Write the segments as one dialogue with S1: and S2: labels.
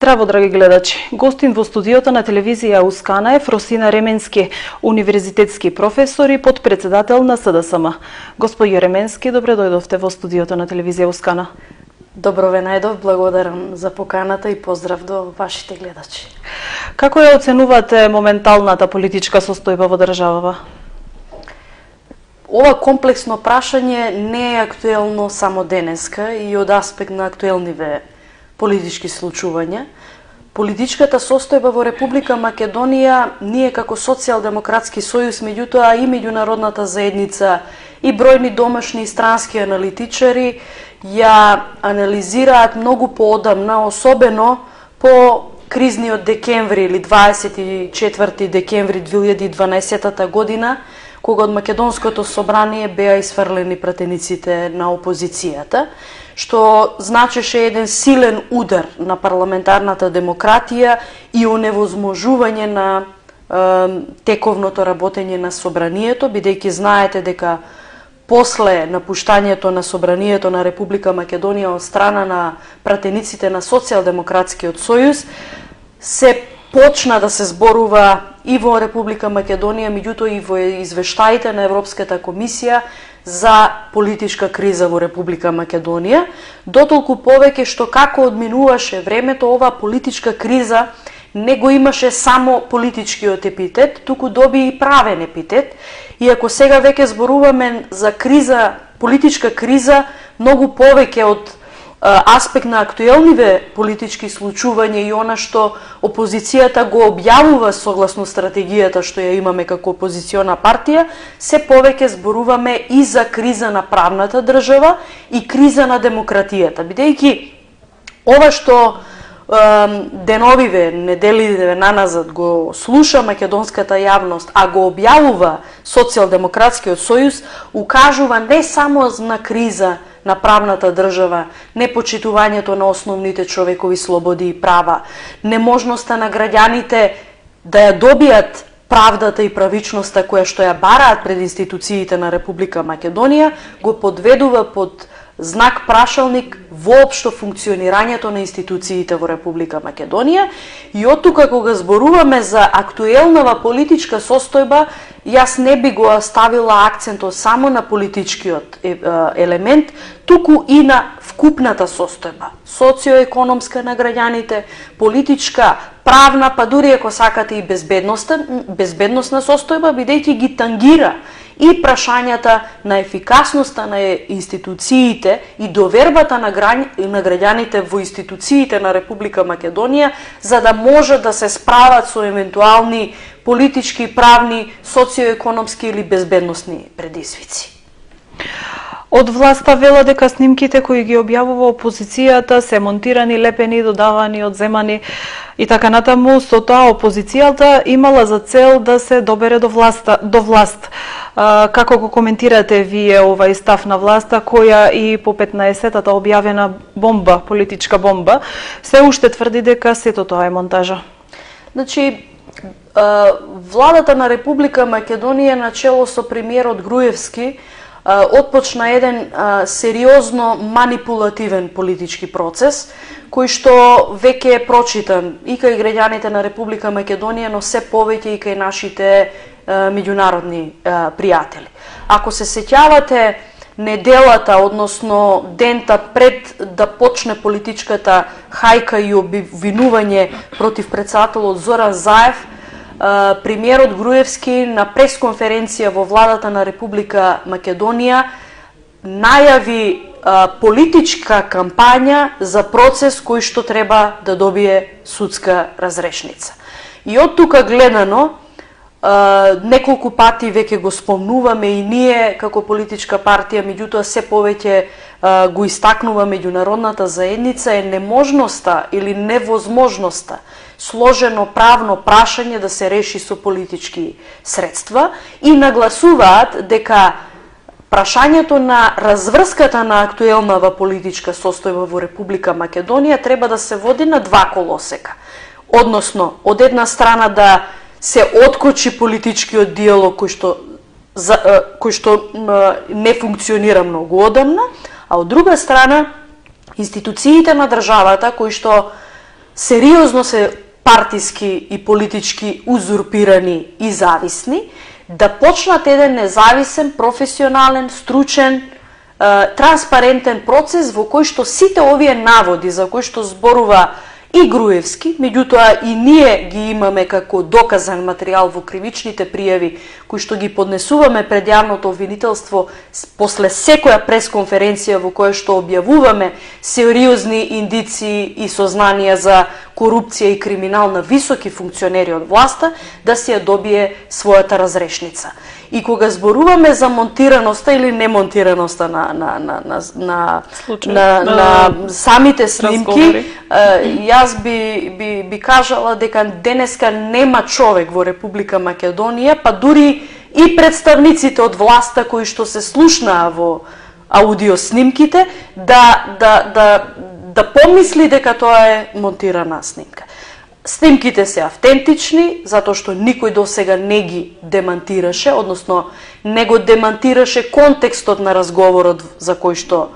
S1: Здраво, драги гледачи! Гостин во студиото на телевизија Ускана е Фросина Ременски, универзитетски професор и подпредседател на СДСМ. Господје Ременски, добре дојдовте во студиото на телевизија Ускана.
S2: Добро ве најдов, благодарам за поканата и поздрав до вашите гледачи.
S1: Како ја оценувате моменталната политичка состојба во државава?
S2: Ова комплексно прашање не е актуелно само денеска и од аспект на актуелниве политички случувања. Политичката состојба во Република Македонија, ние како Социјалдемократски сојуз, меѓутоа и меѓународната заедница и бројни домашни и странски аналитичари ја анализираат многу поодамна, особено по кризниот декември или 24 декември 2012 година, кога од Македонското собрание беа исфрлени пратениците на опозицијата, што значеше еден силен удар на парламентарната демократија и оневозможување на тековното работење на собранието, бидејќи знаете дека после напуштањето на собранието на Република Македонија од страна на пратениците на Социјалдемократскиот сојуз, се почна да се зборува и во Република Македонија, меѓутоа и во извештаите на Европската комисија за политичка криза во Република Македонија, дотолку повеќе што како одминуваше времето, ова политичка криза не го имаше само политичкиот епитет, туку доби и правен епитет. И ако сега веќе зборуваме за криза, политичка криза, многу повеќе од аспект на актуелниве политички случувања и она што опозицијата го објавува согласно стратегијата што ја имаме како опозициона партија, се повеќе зборуваме и за криза на правната држава и криза на демократијата. Бидејќи ова што деновиве, неделиве наназад го слуша македонската јавност, а го објавува Социјалдемократскиот сојуз, укажува не само на криза на правната држава, непочитувањето на основните човекови слободи и права, неможноста на граѓаните да ја добијат правдата и правичноста која што ја бараат пред институциите на Република Македонија, го подведува под знак прашалник воопшто функционирањето на институциите во Република Македонија. И од тука кога зборуваме за актуелнава политичка состојба, јас не би го ставила акцентот само на политичкиот елемент, туку и на вкупната состојба, социоекономска на граѓаните, политичка, правна, па дури ако сакате и безбедносна состојба, бидејќи ги тангира и прашањата на ефикасноста на институциите и довербата на граѓаните во институциите на Република Македонија, за да може да се справат со евентуални политички, правни, социоекономски или безбедносни предизвици.
S1: Од власта вела дека снимките кои ги објавува опозицијата се монтирани, лепени, додавани, одземани и така натаму. Со тоа опозицијата имала за цел да се добере до власт. Како го коментирате вие овај став на власта, која и по 15-тата објавена бомба, политичка бомба, се уште тврди дека сето тоа е монтажа?
S2: Значи, владата на Република Македонија начело со премиерот Груевски отпочна еден сериозно манипулативен политички процес, кој што веќе е прочитан и кај граѓаните на Република Македонија, но се повеќе и кај нашите меѓународни пријатели. Ако се сеќавате, неделата, односно дента пред да почне политичката хајка и обвинување против претседателот Зоран Заев, премиерот Груевски на пресконференција во владата на Република Македонија најави политичка кампања за процес кој што треба да добие судска разрешница. И од тука гледано, неколку пати веќе го спомнуваме и ние како политичка партија, меѓутоа се повеќе го истакнува меѓународната заедница, е неможноста или невозможноста сложено правно прашање да се реши со политички средства и нагласуваат дека прашањето на разврската на актуелнава политичка состојба во Република Македонија треба да се води на два колосека. Односно, од една страна да се откочи политичкиот диалог кој што не функционира многу одамна, а од друга страна институциите на државата кои што сериозно се партиски и политички узурпирани и зависни, да почнат еден независен, професионален, стручен, транспарентен процес во кој што сите овие наводи за кои што зборува и Груевски, меѓутоа и ние ги имаме како доказан материјал во кривичните пријави кои што ги поднесуваме пред јавното обвинителство после секоја пресконференција во која што објавуваме сериозни индиции и сознанија за корупција и криминал на високи функционери од власта, да си ја добие својата разрешница. И кога зборуваме за монтираноста или немонтираноста на самите снимки, јас би кажала дека денеска нема човек во Република Македонија, па дури и представниците од власта кои што се слушнаа во аудиоснимките, да помисли дека тоа е монтирана снимка. Снимките се автентични, затоа што никој досега не ги демантираше, односно не го демантираше контекстот на разговорот за кој што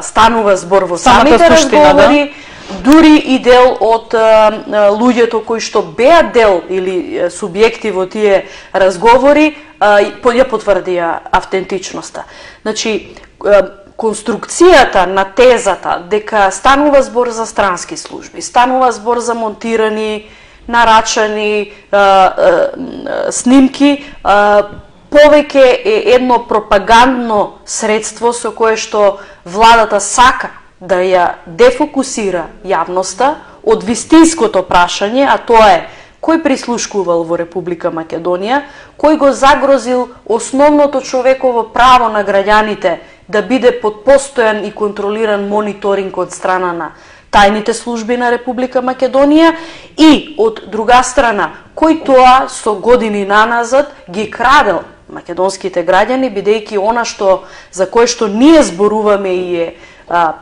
S2: станува збор во самите разговори, дури и дел од луѓето кои што беа дел или субјекти во тие разговори ја потврдија автентичноста. Значи, конструкцијата на тезата дека станува збор за странски служби, станува збор за монтирани, нарачани снимки, повеќе е едно пропагандно средство со кое што владата сака да ја дефокусира јавноста од вистинското прашање, а тоа е кој прислушкувал во Република Македонија, кој го загрозил основното човеково право на граѓаните да биде под постојан и контролиран мониторинг од страна на тајните служби на Република Македонија и од друга страна, кој тоа со години наназад ги крадел македонските граѓани, бидејќи она за кое што ние зборуваме и е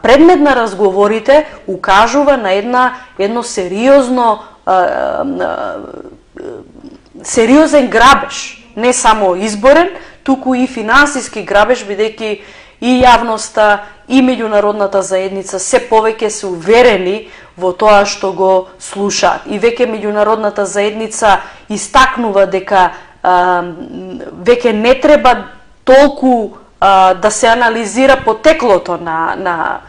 S2: предмет на разговорите, укажува на едно сериозен грабеж, не само изборен, туку и финансиски грабеж, бидејќи и јавноста, и меѓународната заедница се повеќе се уверени во тоа што го слушаат. И веќе меѓународната заедница истакнува дека веќе не треба толку да се анализира потеклото на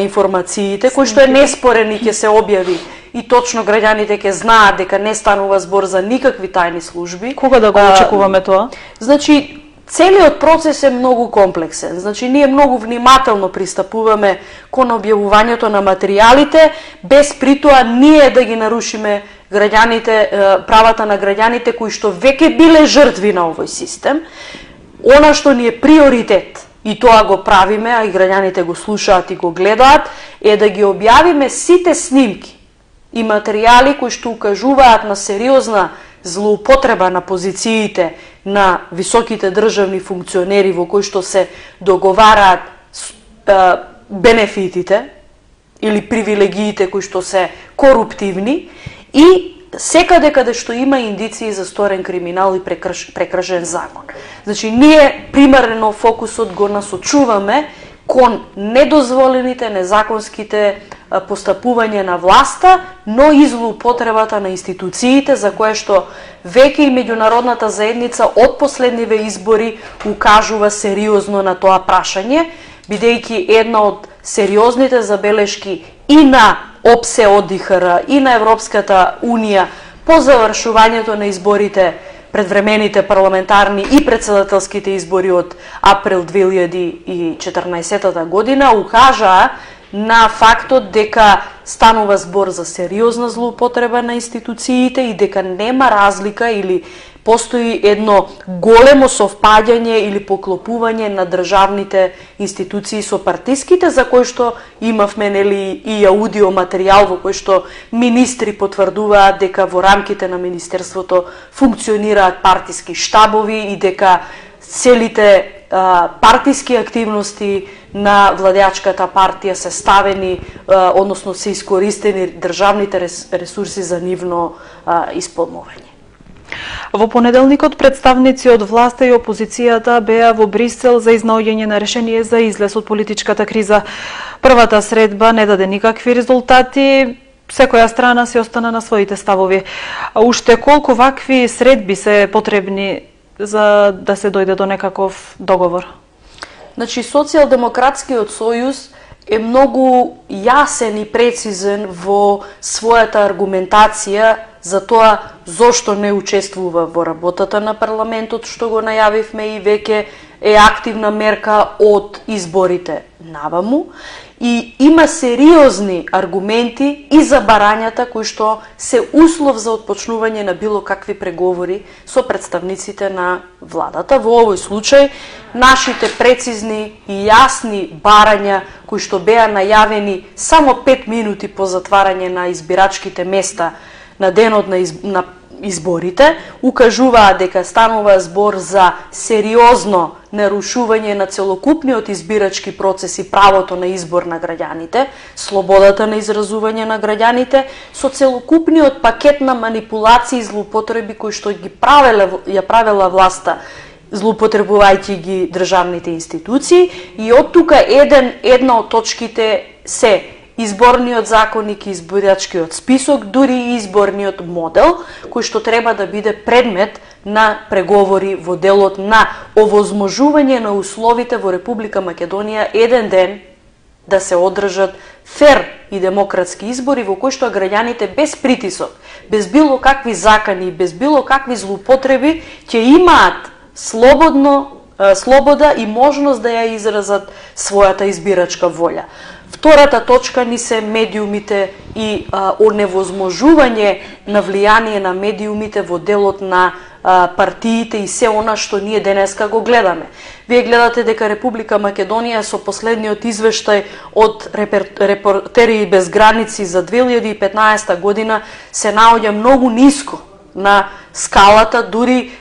S2: информациите, кој што е неспорен и ќе се објави. И точно граѓаните ќе знаат дека не станува збор за никакви тајни служби.
S1: Кога да го очекуваме тоа?
S2: Значи, целиот процес е многу комплексен. Значи, ние многу внимателно пристапуваме кон објавувањето на материјалите, без притоа ние да ги нарушиме правата на граѓаните кои што веќе биле жртви на овој систем. Она што ни е приоритет, и тоа го правиме, а и граѓаните го слушаат и го гледаат, е да ги објавиме сите снимки и материјали кои што укажуваат на сериозна злоупотреба на позициите на високите државни функционери во кои што се договараат бенефитите или привилегиите кои што се коруптивни и секаде каде што има индиции за сторен криминал и прекршен закон. Значи, ние примерно фокусот го насочуваме кон недозволените, незаконските постапување на власта, но и злоупотребата на институциите, за кое што веќе и меѓународната заедница од последниве избори укажува сериозно на тоа прашање, бидејќи една од сериозните забелешки и на ОПСЕ ОДИХР и на Европската Унија по завршувањето на изборите, предвремените парламентарни и председателските избори од април 2014 година, укажаа на фактот дека станува збор за сериозна злоупотреба на институциите и дека нема разлика или постои едно големо совпаѓање или поклопување на државните институции со партиските, за кој што имавме и аудио материјал во кој што министри потврдуваат дека во рамките на министерството функционираат партиски штабови и дека целите партиски активности на владеачката партија се ставени, односно се искористени државните ресурси за нивно исполнување.
S1: Во понеделникот представници од власта и опозицијата беа во Брисел за изнаоѓање на решение за излез од политичката криза. Првата средба не даде никакви резултати. секоја страна си остана на своите ставови. Уште колку вакви средби се потребни за да се дојде до некаков договор?
S2: Значи, Социјалдемократскиот сојуз е многу јасен и прецизен во својата аргументација за тоа зошто не учествува во работата на парламентот, што го најавивме и веќе е активна мерка од изборите наваму, и има сериозни аргументи и за барањата кои што се услов за отпочнување на било какви преговори со представниците на владата. Во овој случај, нашите прецизни и јасни барања кои што беа најавени само 5 минути по затварање на избирачките места на денот на изборите, укажуваат дека станува збор за сериозно нарушување на целокупниот избирачки процес и правото на избор на граѓаните, слободата на изразување на граѓаните, со целокупниот пакет на манипулации и злоупотреби кои што ја правела власта, злоупотребувајќи ги државните институции, и од тука една од точките се изборниот законник и избирачкиот список, дури и изборниот модел, кој што треба да биде предмет на преговори во делот на овозможување на условите во Република Македонија еден ден да се одржат фер и демократски избори во кои што граѓаните без притисок, без било какви закани, без било какви злоупотреби ќе имаат слобода и можност да ја изразат својата избирачка волја. Втората точка ни се медиумите и оневозможување на влијание на медиумите во делот на партиите и се она што ние денеска го гледаме. Вие гледате дека Република Македонија со последниот извештај од Репортери без граници за 2015 година се наоѓа многу ниско на скалата, дури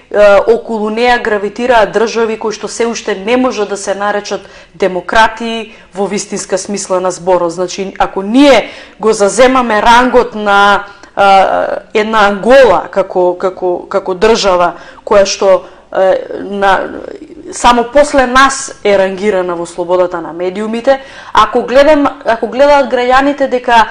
S2: околу неа гравитираат држави кои што се уште не може да се наречат демократии во вистинска смисла на зборот. Значи, ако ние го заземаме рангот на една Ангола како држава која што само после нас е рангирана во слободата на медиумите, ако гледаат граѓаните дека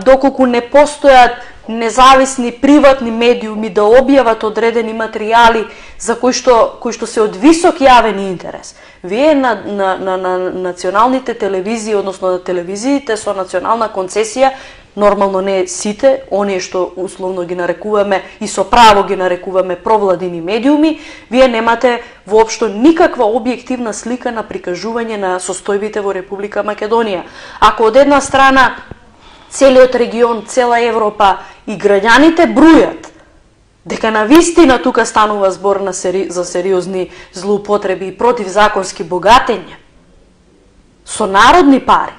S2: доколку не постојат независни приватни медиуми да објават одредени материјали за кои што се од висок јавен интерес. Вие на националните телевизии, односно на телевизиите со национална концесија, нормално не сите, оние што условно ги нарекуваме и со право ги нарекуваме провладини медиуми, вие немате воопшто никаква објективна слика на прикажување на состојбите во Република Македонија. Ако од една страна целиот регион, цела Европа и граѓаните брујат дека навистина тука станува збор за сериозни злоупотреби и противзаконски богатења со народни пари,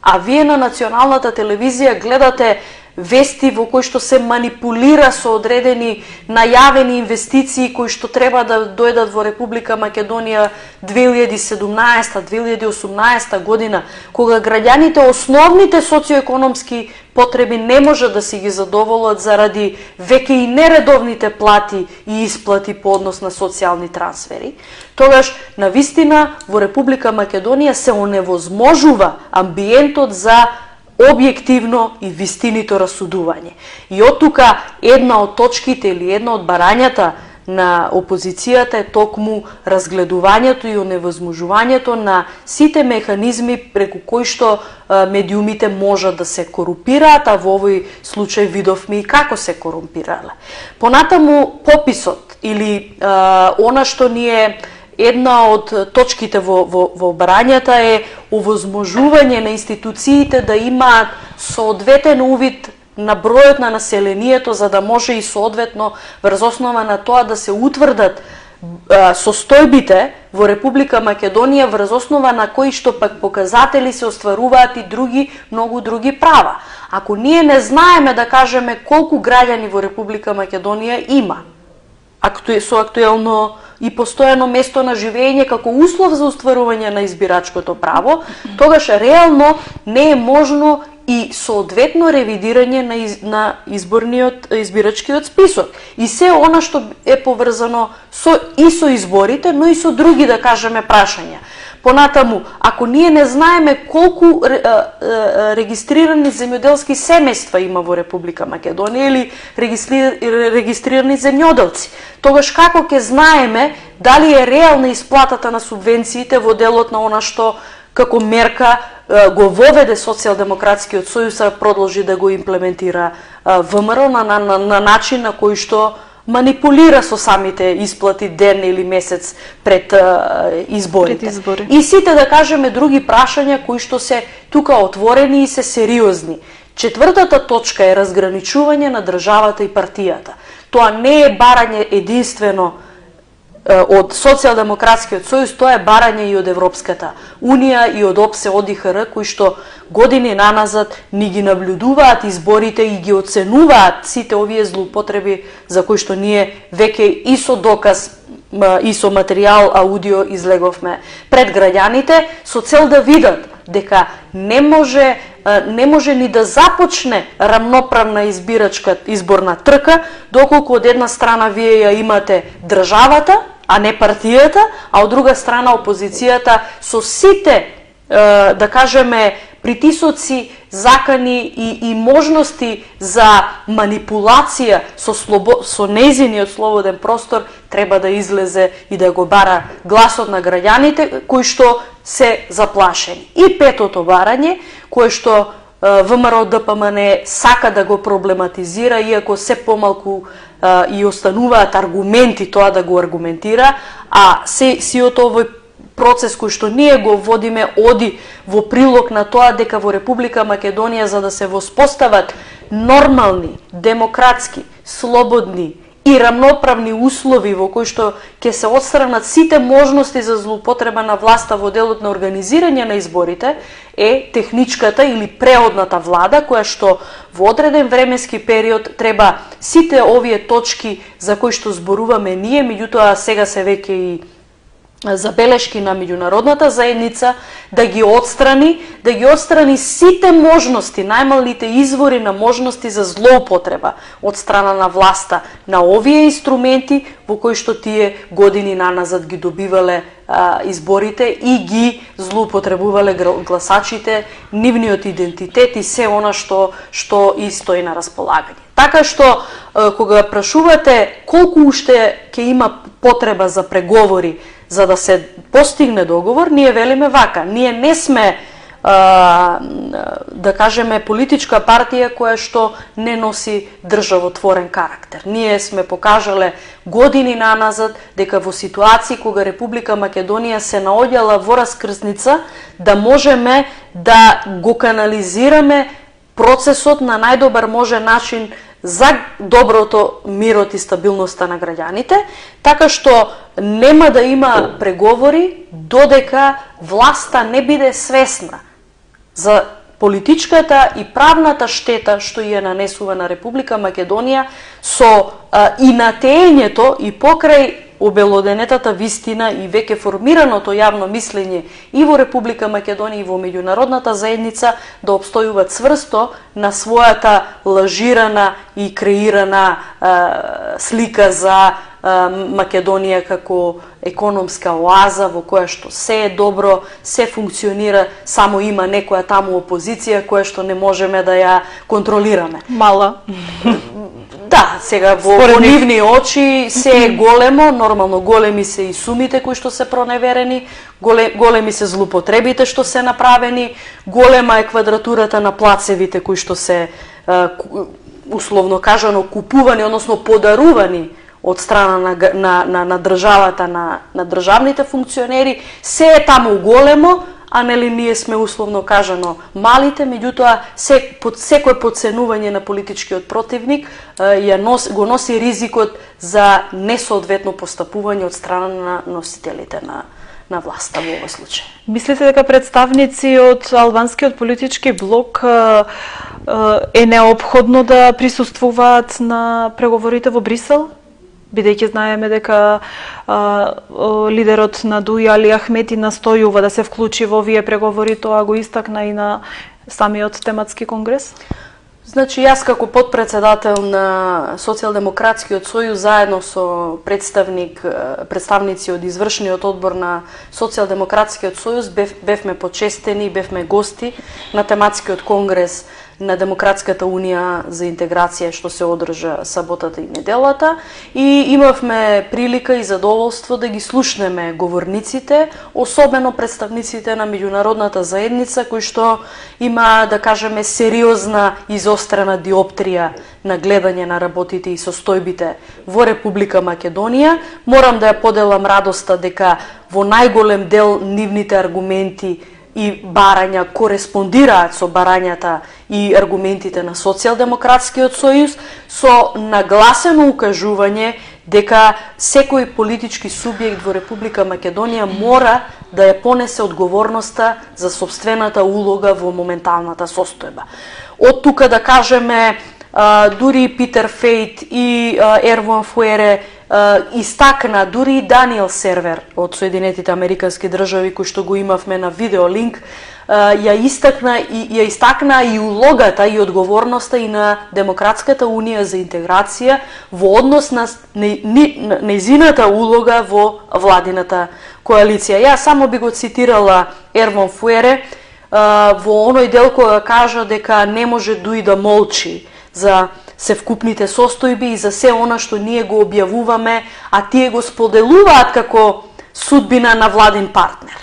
S2: а вие на националната телевизија гледате вести во кои што се манипулира со одредени најавени инвестиции кои што треба да дојдат во Република Македонија 2017-2018 година, кога граѓаните основните социоекономски потреби не може да си ги задоволат заради веќе и нередовните плати и исплати по однос на социјални трансфери, тогаш навистина во Република Македонија се оневозможува амбиентот за објективно и вистинито расудување. И од тука една од точките или една од барањата на опозицијата е токму разгледувањето и оневозможувањето на сите механизми преку кои што медиумите можат да се корумпираат, а во овој случај видовме и како се корумпирале. Понатаму пописот или она што ни е една од точките во барањата е овозможување на институциите да имаат соодветен увид на бројот на населението, за да може и соодветно врз основа на тоа да се утврдат состојбите во Република Македонија, врз основа на кои што пак показатели се остваруваат и многу други права. Ако ние не знаеме да кажеме колку граѓани во Република Македонија има со актуелно и постојано место на живење како услов за остварување на избирачкото право, тогаш реално не е можно и соодветно ревидирање на избирачкиот список. И се она што е поврзано со изборите, но и со други, да кажеме, прашања. Понатаму, ако ние не знаеме колку регистрирани земјоделски семејства има во Република Македонија или регистрирани земјоделци, тогаш како ќе знаеме дали е реална исплатата на субвенциите во делот на она што како мерка го воведе Социјалдемократскиот сојуз, а продолжи да го имплементира ВМРО на начин на кој што манипулира со самите исплати ден или месец пред изборите. И сите, да кажеме, други прашања кои што се тука отворени и се сериозни. Четвртата точка е разграничување на државата и партијата. Тоа не е барање единствено од Социјалдемократскиот сојуз, тоа е барање и од Европската Унија и од ОПСЕ, од ИХР, кои што години наназад ни ги наблюдуваат изборите и ги оценуваат сите овие злоупотреби за кои што ние веќе и со доказ и со материјал аудио излеговме пред граѓаните со цел да видат дека не може ни да започне рамноправна изборна трка доколку од една страна вие ја имате државата, а не партијата, а од друга страна опозицијата со сите, да кажеме, притисоци, закани и можности за манипулација со нејзиниот слободен простор треба да излезе и да го бара гласот на граѓаните кои што се заплашени. И петото барање, кое што ВМРО ДПМН сака да го проблематизира, иако се помалку и остануваат аргументи тоа да го аргументира, а сиот овој процес кој што ние го водиме оди во прилог на тоа дека во Република Македонија за да се воспостават нормални, демократски, слободни и рамноправни услови во кои што ќе се отстранат сите можности за злоупотреба на власта во делот на организирање на изборите, е техничката или преодната влада, која што во одреден временски период треба сите овие точки за кои што зборуваме ние, меѓутоа сега се веќе и забелешки на меѓународната заедница, да ги отстрани сите можности, најмалите извори на можности за злоупотреба од страна на власта на овие инструменти во кои што тие години наназад ги добивале изборите и ги злоупотребувале гласачите, нивниот идентитет и се она што и стои на располагање. Така што, кога прашувате колку уште ќе има потреба за преговори за да се постигне договор, ние велиме вака. Ние не сме, да кажеме, политичка партија која што не носи државотворен карактер. Ние сме покажале години наназад дека во ситуации кога Република Македонија се наоѓала во раскрсница, да можеме да го канализираме процесот на најдобар можен начин за доброто, мирот и стабилноста на граѓаните, така што нема да има преговори додека власта не биде свесна за политичката и правната штета што ја нанесува на Република Македонија со инатењето и покрај обелоденетата вистина и веќе формираното јавно мислење и во Република Македонија и во меѓународната заедница да обстојуваат цврсто на својата лажирана и креирана слика за Македонија како економска оаза во која што се е добро, се функционира, само има некоја таму опозиција која што не можеме да ја контролираме.
S1: Мала.
S2: Да, сега во нивни очи се е големо, нормално големи се и сумите кои што се проневерени, големи се злоупотребите што се направени, голема е квадратурата на плацевите кои што се условно кажано купувани, односно подарувани од страна на државата, на државните функционери, се е таму големо, а нели ние сме условно кажано малите, меѓутоа секој подценување на политичкиот противник го носи ризикот за несоодветно постапување од страна на носителите на власта во овој случај.
S1: Мислите дека представници од албанскиот политички блок е неопходно да присуствуваат на преговорите во Брисел? Бидејќи знаеме дека лидерот на ДУИ Али Ахмети настојува да се вклучи во овие преговори, тоа го истакна и на самиот тематски конгрес?
S2: Значи, јас како подпредседател на Социјалдемократскиот сојуз заедно со представници од извршниот одбор на Социјалдемократскиот сојуз бевме почестени, бевме гости на тематскиот конгрес на Демократската унија за интеграција што се одржа саботата и неделата и имавме прилика и задоволство да ги слушнеме говорниците, особено представниците на меѓународната заедница кои што има, да кажеме, сериозна изострена диоптрија на гледање на работите и состојбите во Република Македонија. Морам да ја поделам радоста дека во најголем дел нивните аргументи и барања кореспондираат со барањата и аргументите на Социјалдемократскиот сојуз, со нагласено укажување дека секој политички субјект во Република Македонија мора да ја понесе одговорноста за сопствената улога во моменталната состојба. Од тука, да кажеме, дури Питер Фейт и Ерван Фуере истакна, дури и Даниел Сервер од Соединетите Американски држави, кој што го имавме на видеолинк, ја истакна и улогата и одговорноста и на Демократската унија за интеграција во однос на нејзината улога во владината коалиција. Ја само би го цитирала Ерван Фуере во оној дел кој кажа дека не може Дуи да молчи за севкупните состојби и за се она што ние го објавуваме, а тие го споделуваат како судбина на владин партнер.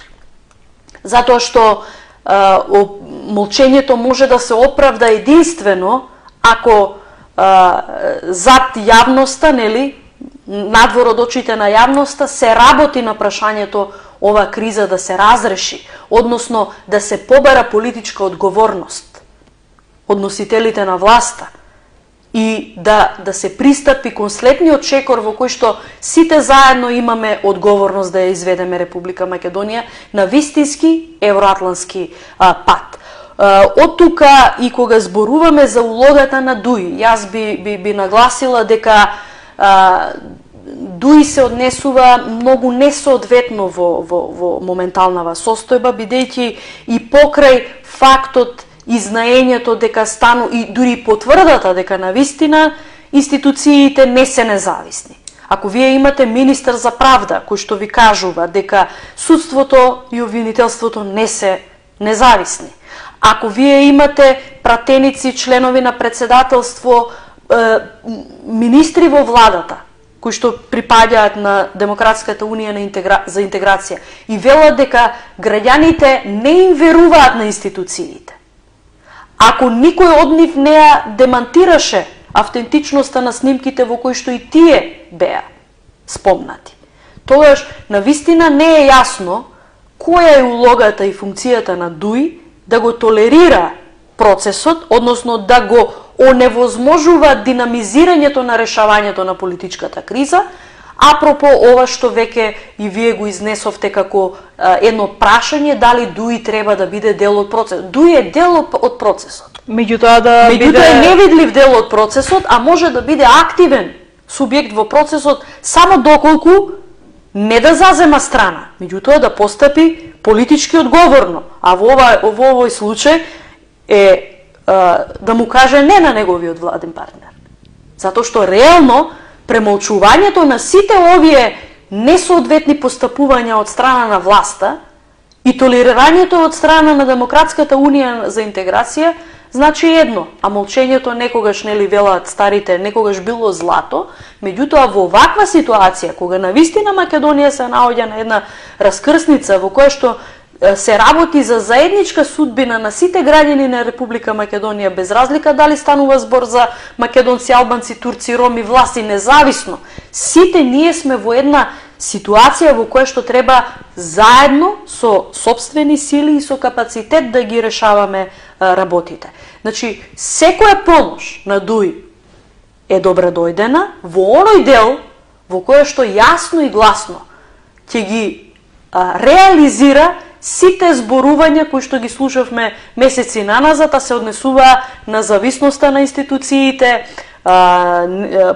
S2: Затоа што молчењето може да се оправда единствено ако зад јавноста, нели, надвор од очите на јавноста, се работи на прашањето ова криза да се разреши, односно да се побара политичка одговорност од носителите на власта и да се пристапи кон следниот чекор во кој што сите заедно имаме одговорност да ја изведеме Република Македонија на вистински евроатлански пат. Од тука и кога зборуваме за улогата на Дуи, јас би нагласила дека Дуи се однесува многу несоодветно во моменталнава состојба, бидејќи и покрај фактот и знаењето дека и дури потврдата дека навистина институциите не се независни. Ако вие имате министар за правда кој што ви кажува дека судството и обвинителството не се независни, ако вие имате пратеници, членови на председателство, министри во владата кои што припаѓаат на Демократската унија за интеграција и велат дека граѓаните не им веруваат на институциите, ако никој од нив не ја демантираше автентичноста на снимките во кои што и тие беа спомнати, тогаш навистина не е јасно која е улогата и функцијата на Дуи да го толерира процесот, односно да го оневозможува динамизирањето на решавањето на политичката криза, апропо ова што веќе и вие го изнесовте како едно прашање дали Дуи треба да биде дел од процесот. Дуи е дел од процесот.
S1: Меѓутоа
S2: е невидлив дел од процесот, а може да биде активен субјект во процесот само доколку не да зазема страна, меѓутоа да постапи политички одговорно, а во овој случај е да му каже не на неговиот владен партнер. Затоа што реално премолчувањето на сите овие несоодветни постапувања од страна на власта и толерирањето од страна на Демократската унија за интеграција значи едно, а молчењето некогаш, нели велат старите, некогаш било злато, меѓутоа во ваква ситуација, кога навистина Македонија се наоѓа на една раскрсница во која што се работи за заедничка судбина на сите граѓани на Република Македонија, без разлика дали станува збор за македонци, албанци, турци, роми, власти, независно. Сите ние сме во една ситуација во која што треба заедно со сопствени сили и со капацитет да ги решаваме работите. Значи, секоја помош на Дуи е добра дојдена во оној дел во која што јасно и гласно ќе ги реализира сите зборувања кои што ги слушавме месеци наназад, а се однесува на зависноста на институциите,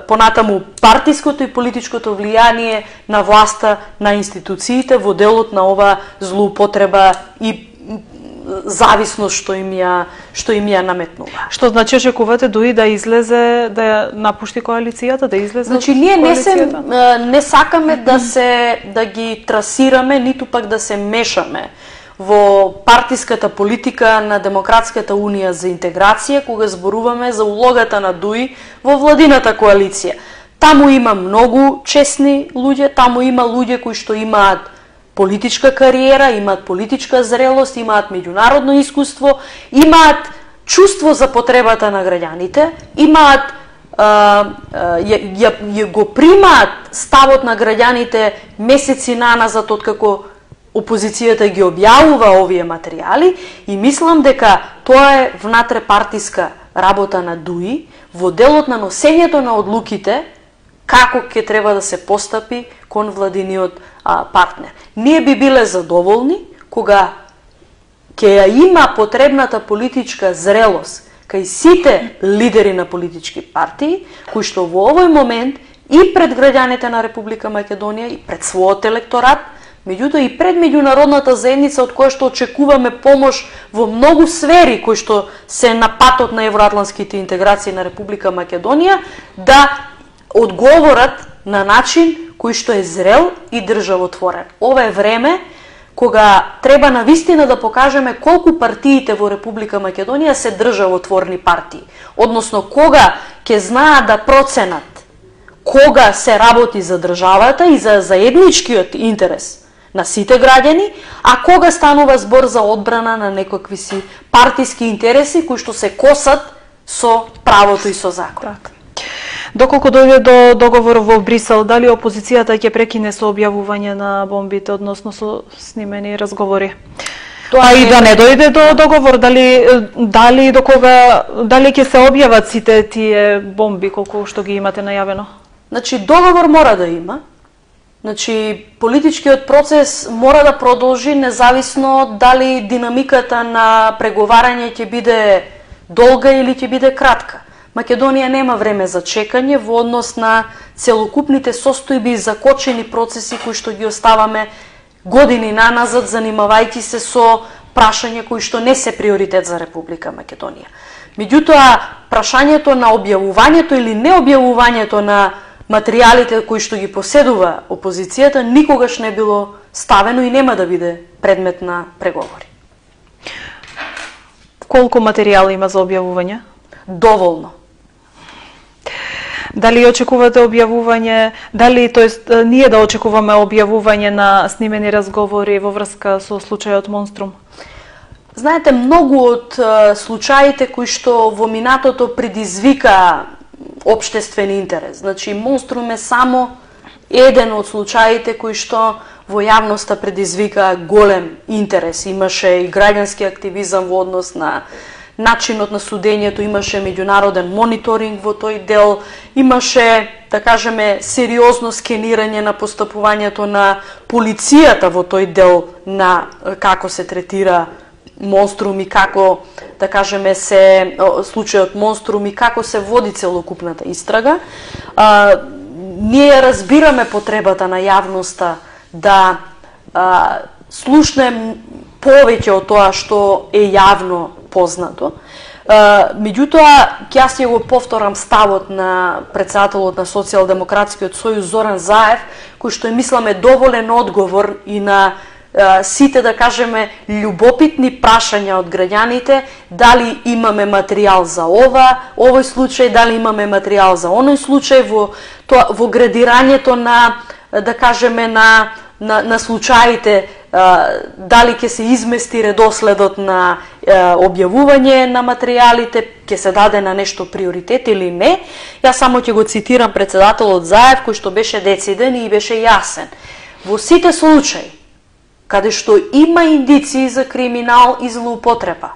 S2: понатаму партиското и политичкото влијание на власта на институциите во делот на ова злоупотреба и зависност што им ја наметнува.
S1: Што значи очекувате дуи да излезе, да ја напушти коалицијата, да излезе?
S2: Значи ние не сакаме да ги трасираме, ниту пак да се мешаме во партиската политика на Демократската унија за интеграција, кога зборуваме за улогата на ДУИ во владината коалиција. Таму има многу честни луѓе, таму има луѓе кои што имаат политичка кариера, имаат политичка зрелост, имаат меѓународно искуство, имаат чувство за потребата на граѓаните, имаат го примаат ставот на граѓаните месеци наназад откако опозицијата ги објавува овие материјали и мислам дека тоа е внатре-партиска работа на ДУИ во делот на носењето на одлуките како ќе треба да се постапи кон владиниот партнер. Ние би биле задоволни кога ќе ја има потребната политичка зрелост кај сите лидери на политички партии, кои што во овој момент и пред граѓаните на Република Македонија и пред својот електорат, меѓутоа и пред меѓународната заедница од која што очекуваме помош во многу сфери кои што се на патот на евроатлантските интеграции на Република Македонија, да одговорат на начин кој што е зрел и државотворен. Ова е време кога треба навистина да покажеме колку партиите во Република Македонија се државотворни партии, односно кога ќе знаат да проценат кога се работи за државата и за заедничкиот интерес на сите граѓани, а кога станува збор за одбрана на некакви си партиски интереси кои што се косат со правото и со закон.
S1: Доколку дојде до договор во Брисел, дали опозицијата ќе прекине со објавување на бомбите, односно со снимени разговори? Тоа и да не дојде до договор, дали до кога, дали ќе се објават сите тие бомби колку што ги имате најавено?
S2: Значи договор мора да има. Значи политичкиот процес мора да продолжи независно дали динамиката на преговарање ќе биде долга или ќе биде кратка. Македонија нема време за чекање во однос на целокупните состојби и закочени процеси кои што ги оставаме години наназад, занимавајќи се со прашања кои што не се приоритет за Република Македонија. Меѓутоа, прашањето на објавувањето или необјавувањето на материјалите кои што ги поседува опозицијата никогаш не било ставено и нема да биде предмет на преговори.
S1: Колку материјал има за објавување?
S2: Доволно.
S1: Дали очекувате објавување, ние да очекуваме објавување на снимени разговори во врска со случајот Монструм?
S2: Знаете, многу од случаите кои што во минатото предизвика општествен интерес. Значи, Монструм е само еден од случаите кои што во јавноста предизвика голем интерес. Имаше и граѓански активизам во однос на начинот на судењето, имаше меѓународен мониторинг во тој дел, имаше, да кажеме, сериозно скенирање на постапувањето на полицијата во тој дел на како се третира Монструм и како, да кажеме, се случајот Монструм и како се води целокупната истрага. Ние разбираме потребата на јавноста да слушне повеќе од тоа што е јавно познато. Меѓутоа, ќе јас ќе го повторам ставот на претседателот на Социјалдемократскиот сојуз Зоран Заев, кој што мисламе доволен одговор и на сите, да кажеме, љубопитни прашања од граѓаните, дали имаме материјал за овој случај, дали имаме материјал за оној случај, во градирањето на, да кажеме, на случаите, дали ќе се измести редоследот на објавување на материјалите, ќе се даде на нешто приоритет или не. Јас само ќе го цитирам претседателот Заев, кој што беше дециден и беше јасен. Во сите случаи каде што има индиции за криминал и злоупотреба,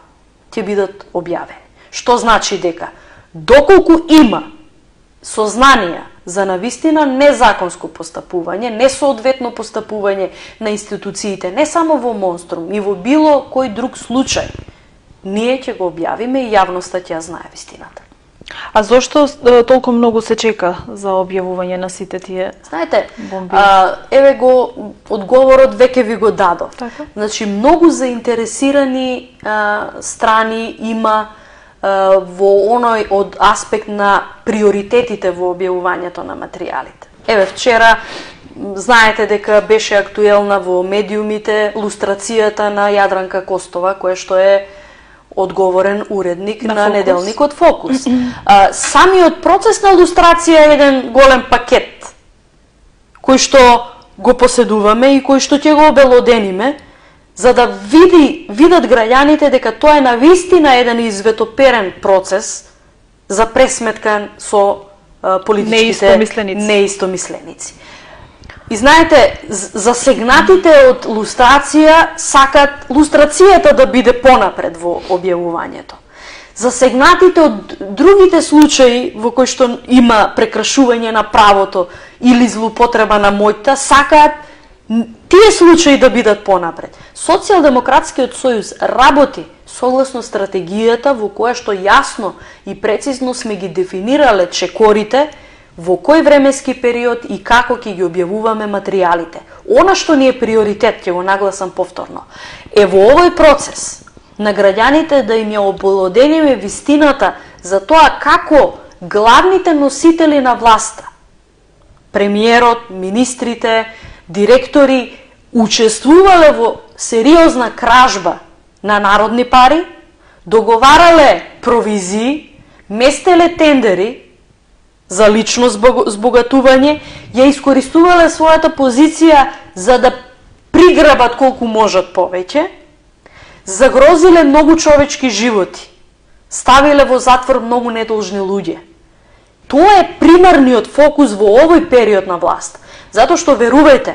S2: ќе бидат објавени. Што значи дека доколку има сознанија за навистина незаконско постапување, несоодветно постапување на институциите, не само во Монструм, и во било кој друг случај, ние ќе го објавиме и јавноста ќе ја знае вистината.
S1: А зошто толку многу се чека за објавување на сите тие бомби?
S2: Еве го одговорот веќе ви го дадов.
S1: Така?
S2: Значи, многу заинтересирани страни има во оној од аспект на приоритетите во објавувањето на материјалите. Еве, вчера знаете дека беше актуелна во медиумите лустрацијата на Јадранка Костова, која што е одговорен уредник на неделникот Фокус. Самиот процес на лустрација е еден голем пакет, кој што го поседуваме и кој што ќе го обелодениме, за да видат граѓаните дека тоа е навистина еден изветоперен процес за пресметка со политичките неистомисленици. И знаете, засегнатите од лустрација сакат лустрацијата да биде понапред во објавувањето. Засегнатите од другите случаи во кои што има прекрашување на правото или злоупотреба на моќта, сакаат тие случаи да бидат понапред. Социјалдемократскиот сојуз работи согласно стратегијата во која што јасно и прецизно сме ги дефинирале чекорите, во кој временски период и како ќе ги објавуваме материјалите. Она што ни е приоритет, ќе го нагласам повторно, е во овој процес на граѓаните да им ја обелодениме вистината за тоа како главните носители на власта, премиерот, министрите, директори, учествувале во сериозна кражба на народни пари, договарале провизии, местеле тендери за лично збогатување, ја искористувале својата позиција за да приграбат колку можат повеќе, загрозиле многу човечки животи, ставиле во затвор многу недолжни луѓе. Тоа е примарниот фокус во овој период на власт, затоа што верувајте,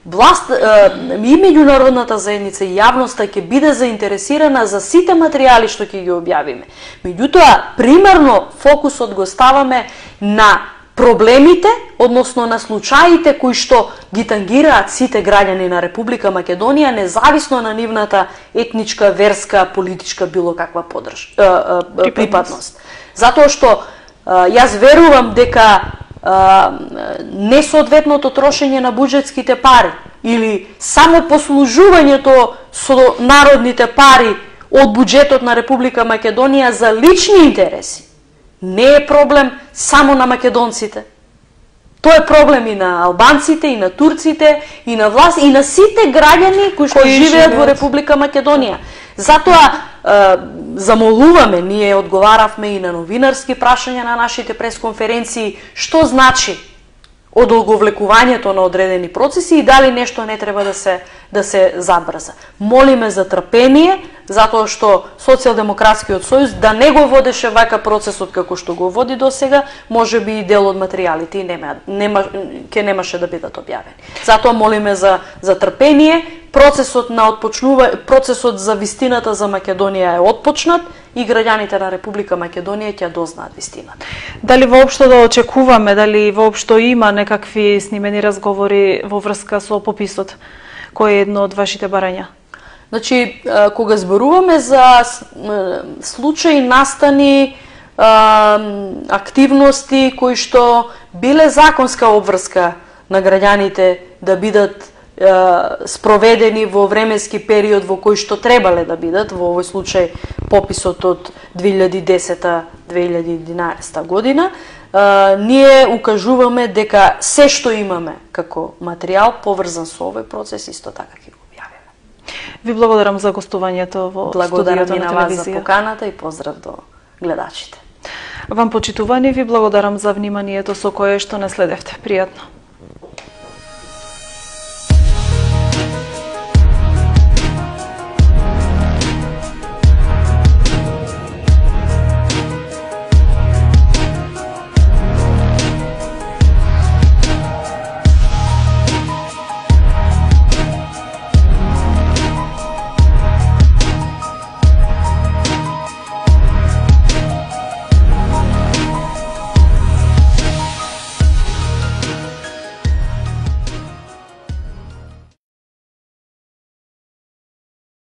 S2: власт и меѓународната заедница и јавноста ќе биде заинтересирана за сите материјали што ќе ги објавиме. Меѓутоа, примерно фокусот го ставаме на проблемите, односно на случаите кои што ги тангираат сите граѓани на Република Македонија, независно на нивната етничка, верска, политичка, било каква припадност. Затоа што јас верувам дека несоодветното трошење на буџетските пари или само послужувањето со народните пари од буџетот на Република Македонија за лични интереси не е проблем само на македонците. Тоа е проблем и на албанците, и на турците, и на власт, и на сите граѓани кои што живеат во Република Македонија. Затоа замолуваме, ние одговаравме и на новинарски прашања на нашите пресконференции, што значи одолговлекувањето на одредени процеси и дали нешто не треба да се забрза. Молиме за трпение, затоа што Социјалдемократскиот сојуз да не го водеше вака процесот како што го води досега, може би и дел од материјалите и ќе немаше да бидат објавени. Затоа молиме за трпение. Процесот за вистината за Македонија е отпочнат и граѓаните на Република Македонија ќе дознаат вистината.
S1: Дали воопшто да очекуваме, дали воопшто има некакви снимени разговори во врска со пописот, кој е едно од вашите барања?
S2: Значи, кога зборуваме за случаи, настани, активности кои што биле законска обврска на граѓаните да бидат спроведени во временски период во кој што требале да бидат, во овој случај пописот од 2010-2011 година, ние укажуваме дека се што имаме како материјал поврзан со овој процес исто така ќе го објавиме.
S1: Ви благодарам за гостувањето во студиото на телевизија.
S2: За поканата и поздрав до гледачите.
S1: Вам почитувани, ви благодарам за вниманието со кое што не следевте. Пријатно.